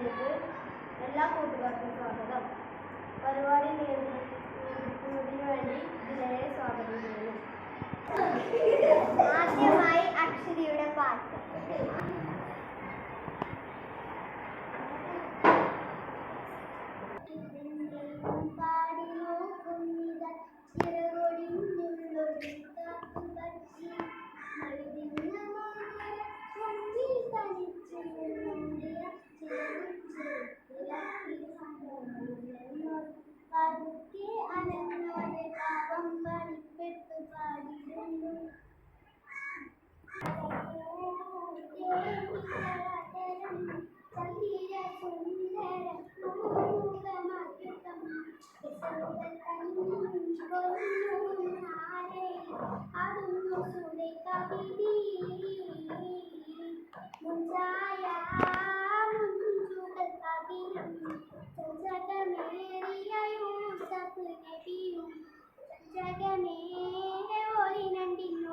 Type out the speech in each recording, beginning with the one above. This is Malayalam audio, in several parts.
പരിപാടിയിലേക്ക് എല്ലാ കൂട്ടുകാർക്കും സ്വാഗതം. പരിപാടി നിയന്ത്രിക്കുന്നതിന് വേണ്ടി ഇതിനെ സ്വാഗതം ചെയ്യുന്നു. ആദ്യമായി അക്ഷരയുടെ പാട്ട്. പാടി നോക്കുന്നിത ചിറകൊടിഞ്ഞുള്ളൊരു കാത്തുപക്ഷി മഴുതിന്ന കൊമ്പിൽ തനിച്ചു പതുക്കെ അനങ്ങോടെ പാപം പണിപ്പെട്ടു പാടിയിരുന്നു.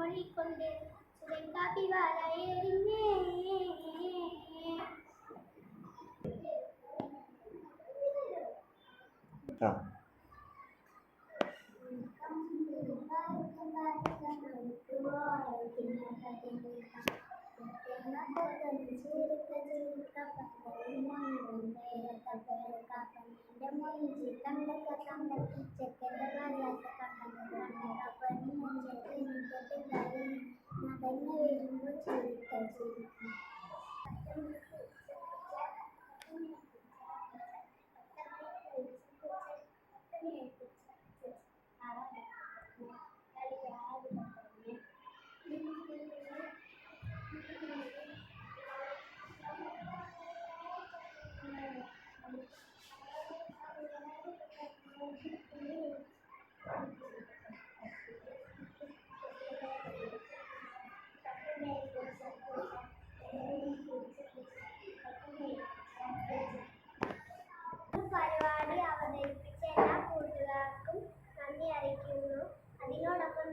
ൊളിക്കൊണ്ട് സുരക്കാപ്പി വലയെറിഞ്ഞേ പരിപാടി അവതരിപ്പിച്ച എല്ലാ കൂട്ടുകാർക്കും നന്ദി അറിയിക്കുന്നു. അതിനോടൊപ്പം